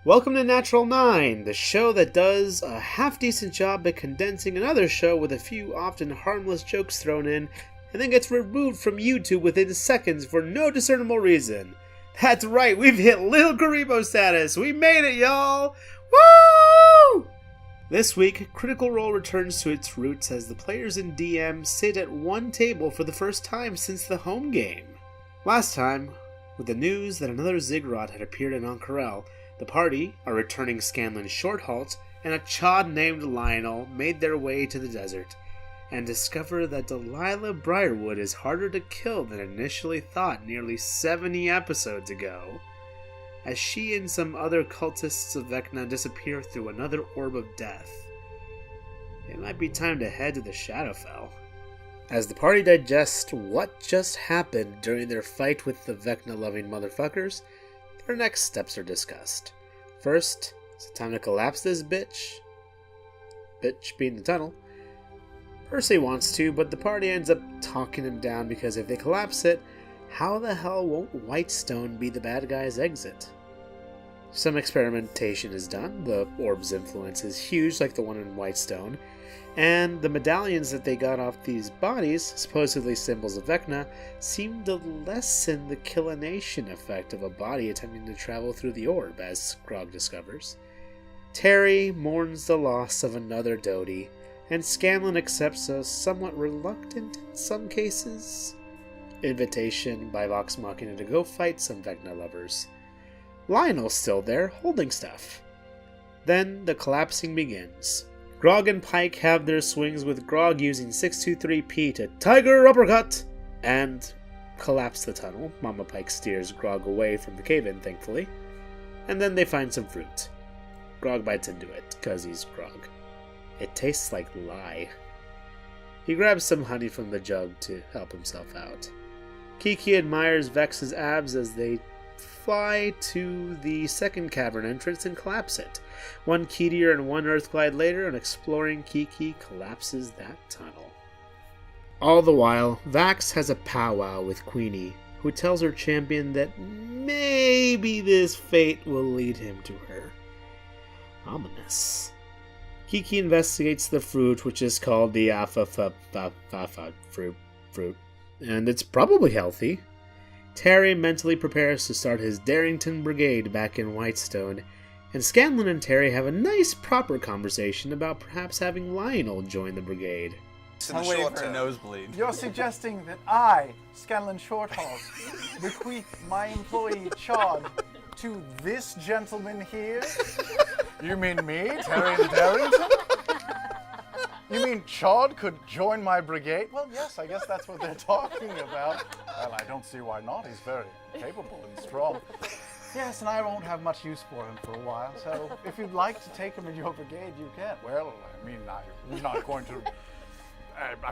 Welcome to Natural 9, the show that does a half-decent job at condensing another show with a few often harmless jokes thrown in, and then gets removed from YouTube within seconds for no discernible reason. That's right, we've hit Lil Garibo status! We made it, y'all! Woo! This week, Critical Role returns to its roots as the players and DM sit at one table for the first time since the home game. Last time, with the news that another Ziggurat had appeared in Ank'Harel, the party, a returning Scanlan Shorthalt, and a Chod named Lionel made their way to the desert, and discover that Delilah Briarwood is harder to kill than initially thought nearly 70 episodes ago, as she and some other cultists of Vecna disappear through another orb of death. It might be time to head to the SHADOWFELL. As the party digests what just happened during their fight with the Vecna-loving motherfuckers, their next steps are discussed. First, is it time to collapse this bitch? Bitch being the tunnel. Percy wants to, but the party ends up talking him down because if they collapse it, how the hell won't Whitestone be the bad guy's exit? Some experimentation is done. The orb's influence is huge like the one in Whitestone, and the medallions that they got off these bodies, supposedly symbols of Vecna, seem to lessen the killination effect of a body attempting to travel through the orb, as Grog discovers. Terry mourns the loss of another Dodie, and Scanlan accepts a somewhat reluctant, in some cases, invitation by Vox Machina to go fight some Vecna lovers. Lionel's still there, holding stuff. Then the collapsing begins. Grog and Pike have their swings, with Grog using 623P to Tiger Uppercut and collapse the tunnel. Mama Pike steers Grog away from the cave-in, thankfully. And then they find some fruit. Grog bites into it, cause he's Grog. It tastes like lye. He grabs some honey from the jug to help himself out. Kiki admires Vex's abs as they fly to the second cavern entrance and collapse it. One Keteor and one Earthglide later, an exploring Kiki collapses that tunnel. All the while, Vax has a powwow with Queenie, who tells her champion that maybe this fate will lead him to her. Ominous. Kiki investigates the fruit, which is called the fruit, and it's probably healthy. Terry mentally prepares to start his Darrington Brigade back in Whitestone, and Scanlan and Terry have a nice proper conversation about perhaps having Lionel join the brigade. I'm waiting for a nosebleed. You're suggesting that I, Scanlan Shorthalt, bequeath my employee Chod to this gentleman here? You mean me, Terry and Darrington? You mean Chod could join my brigade? Well, yes, I guess that's what they're talking about. Well, I don't see why not. He's very capable and strong. Yes, and I won't have much use for him for a while, so if you'd like to take him in your brigade, you can. Well, I mean, I'm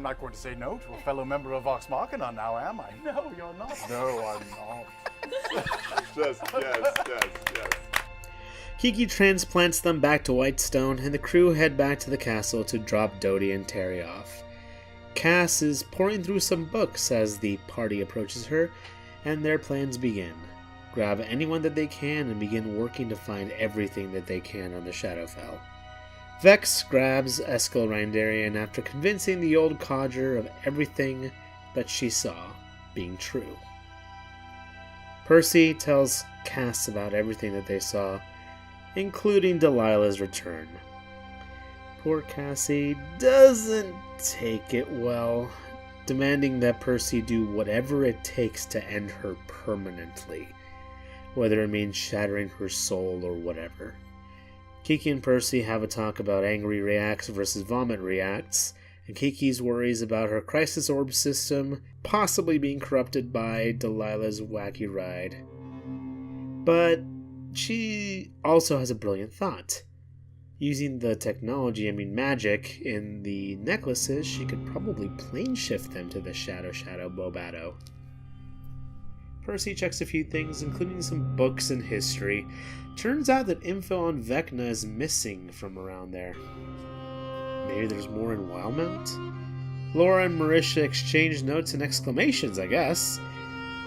not going to say no to a fellow member of Vox Machina now, am I? No, you're not. No, I'm not. Yes. Kiki transplants them back to Whitestone, and the crew head back to the castle to drop Dodie and Terry off. Cass is poring through some books as the party approaches her, and their plans begin. Grab anyone that they can and begin working to find everything that they can on the SHADOWFELL. Vex grabs Eskel Rindarian after convincing the old codger of everything that she saw being true. Percy tells Cass about everything that they saw, including Delilah's return. Poor Cassie doesn't take it well, demanding that Percy do whatever it takes to end her permanently, whether it means shattering her soul or whatever. Kiki and Percy have a talk about angry reacts versus vomit reacts, and Kiki's worries about her crisis orb system possibly being corrupted by Delilah's wacky ride. But she also has a brilliant thought. Using the technology, magic, in the necklaces, she could probably plane shift them to the Shadow Bobato. Percy checks a few things, including some books and history. Turns out that info on Vecna is missing from around there. Maybe there's more in Wildmount? Laura and Marisha exchange notes and exclamations, I guess.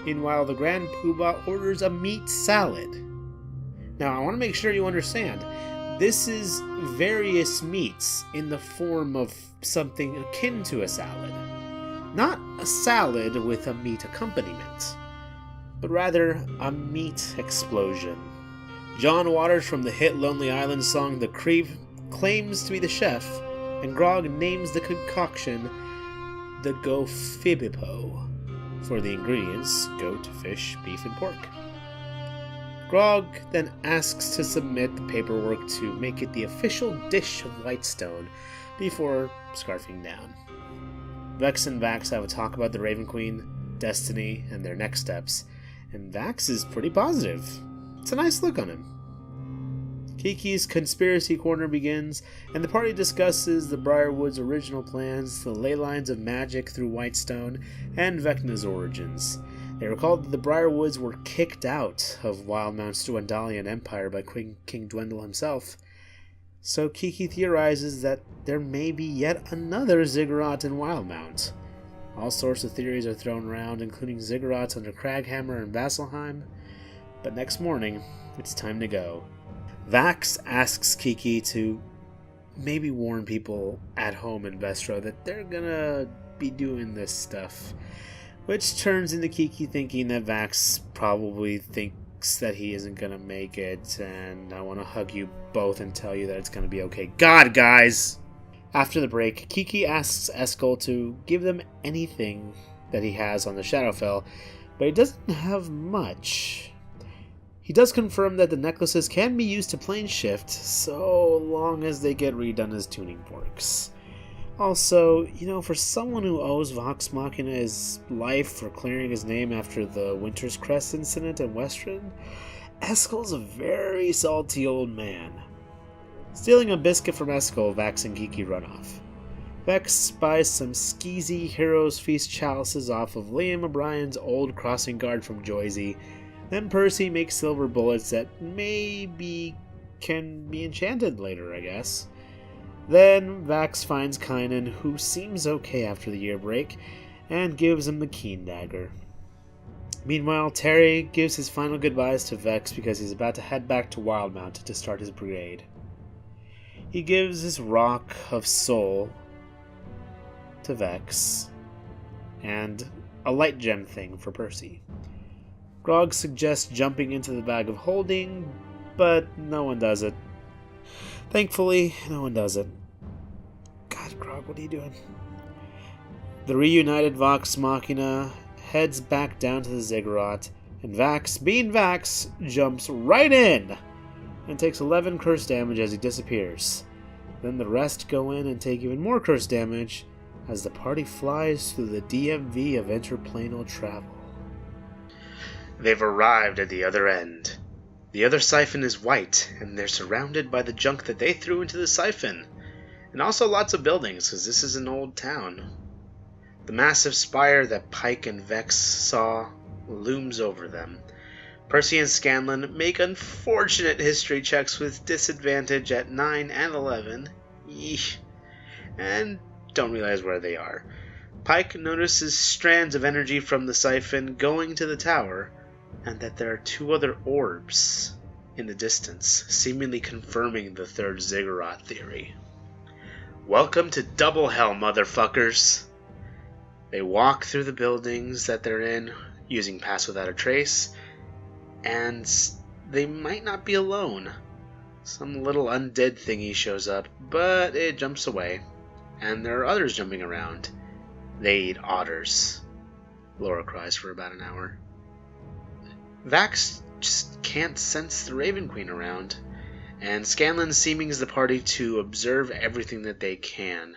Meanwhile, the Grand Poobah orders a meat salad. Now, I want to make sure you understand. This is various meats in the form of something akin to a salad. Not a salad with a meat accompaniment, but rather a meat explosion. John Waters from the hit Lonely Island song The Creep claims to be the chef, and Grog names the concoction the Gofibipo for the ingredients: goat, fish, beef, and pork. Grog then asks to submit the paperwork to make it the official dish of Whitestone before scarfing down. Vex and Vax have a talk about the Raven Queen, Destiny, and their next steps, and Vax is pretty positive. It's a nice look on him. Kiki's conspiracy corner begins, and the party discusses the Briarwood's original plans, the ley lines of magic through Whitestone, and Vecna's origins. They recall that the Briarwoods were kicked out of Wildmount's Dwendalian Empire by King Dwendal himself. So Kiki theorizes that there may be yet another Ziggurat in Wildmount. All sorts of theories are thrown around, including Ziggurats under Craghammer and Vasselheim. But next morning, it's time to go. Vax asks Kiki to maybe warn people at home in Vestro that they're gonna be doing this stuff, which turns into Kiki thinking that Vax probably thinks that he isn't gonna make it, and I want to hug you both and tell you that it's gonna be okay. God, guys! After the break, Kiki asks Eskel to give them anything that he has on the Shadowfell, but he doesn't have much. He does confirm that the necklaces can be used to plane shift, so long as they get redone as tuning forks. Also, for someone who owes Vox Machina his life for clearing his name after the Winter's Crest incident in Western, Eskel's a very salty old man. Stealing a biscuit from Eskel, Vax and Kiki run off. Vex buys some skeezy Heroes Feast chalices off of Liam O'Brien's old crossing guard from Joyzy. Then Percy makes silver bullets that maybe can be enchanted later, I guess. Then Vax finds Kynan, who seems okay after the year break, and gives him the Keen Dagger. Meanwhile, Terry gives his final goodbyes to Vex because he's about to head back to Wildmount to start his brigade. He gives his Rock of Soul to Vex, and a light gem thing for Percy. Grog suggests jumping into the bag of holding, but no one does it. Thankfully, no one does it. God, Grog, what are you doing? The reunited Vox Machina heads back down to the Ziggurat, and Vax, being Vax, jumps right in and takes 11 curse damage as he disappears. Then the rest go in and take even more curse damage as the party flies through the DMV of interplanal travel. They've arrived at the other end. The other siphon is white, and they're surrounded by the junk that they threw into the siphon. And also lots of buildings, because this is an old town. The massive spire that Pike and Vex saw looms over them. Percy and Scanlan make unfortunate history checks with disadvantage at 9 and 11. Eesh. And don't realize where they are. Pike notices strands of energy from the siphon going to the tower, and that there are 2 other orbs in the distance, seemingly confirming the third Ziggurat theory. Welcome to Double Hell, motherfuckers! They walk through the buildings that they're in, using Pass Without a Trace, and they might not be alone. Some little undead thingy shows up, but it jumps away, and there are others jumping around. They eat otters. Laura cries for about an hour. Vax just can't sense the Raven Queen around, and Scanlan's seeming the party to observe everything that they can.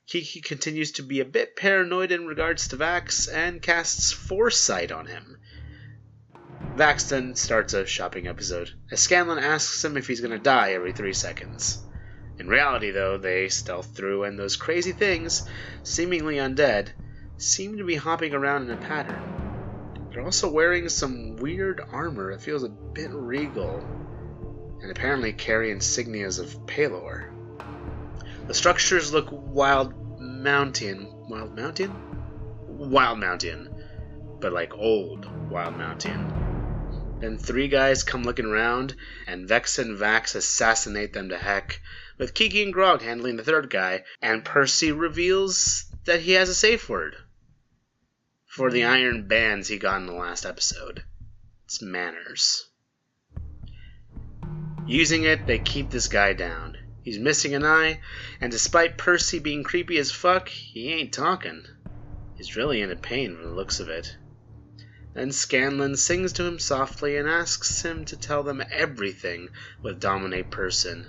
Kiki continues to be a bit paranoid in regards to Vax and casts Foresight on him. Vax then starts a shopping episode, as Scanlan asks him if he's going to die every 3 seconds. In reality, though, they stealth through, and those crazy things, seemingly undead, seem to be hopping around in a pattern. They're also wearing some weird armor that feels a bit regal, and apparently carry insignias of Palor. The structures look Wild Mountain, but like old Wild Mountain. Then 3 guys come looking around, and Vex and Vax assassinate them to heck, with Kiki and Grog handling the 3rd guy, and Percy reveals that he has a safe word for the iron bands he got in the last episode. It's manners. Using it, they keep this guy down. He's missing an eye, and despite Percy being creepy as fuck, he ain't talking. He's really in pain from the looks of it. Then Scanlan sings to him softly and asks him to tell them everything with Dominate Person.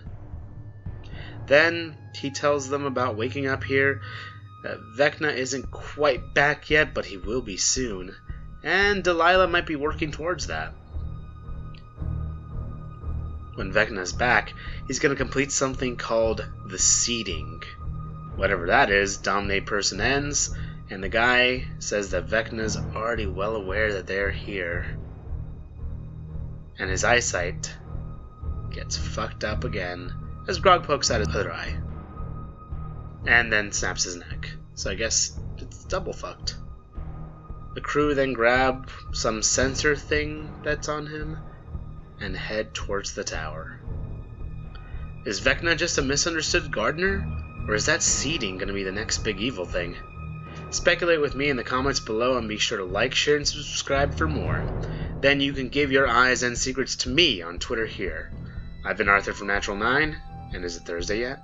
Then he tells them about waking up here, that Vecna isn't quite back yet, but he will be soon, and Delilah might be working towards that. When Vecna's back, he's going to complete something called the seeding. Whatever that is, Dominate Person ends, and the guy says that Vecna's already well aware that they're here. And his eyesight gets fucked up again as Grog pokes out his other eye. And then snaps his neck. So I guess it's double fucked. The crew then grab some sensor thing that's on him and head towards the tower. Is Vecna just a misunderstood gardener? Or is that seeding going to be the next big evil thing? Speculate with me in the comments below, and be sure to like, share, and subscribe for more. Then you can give your eyes and secrets to me on Twitter here. I've been Arthur from Natural 9, and is it Thursday yet?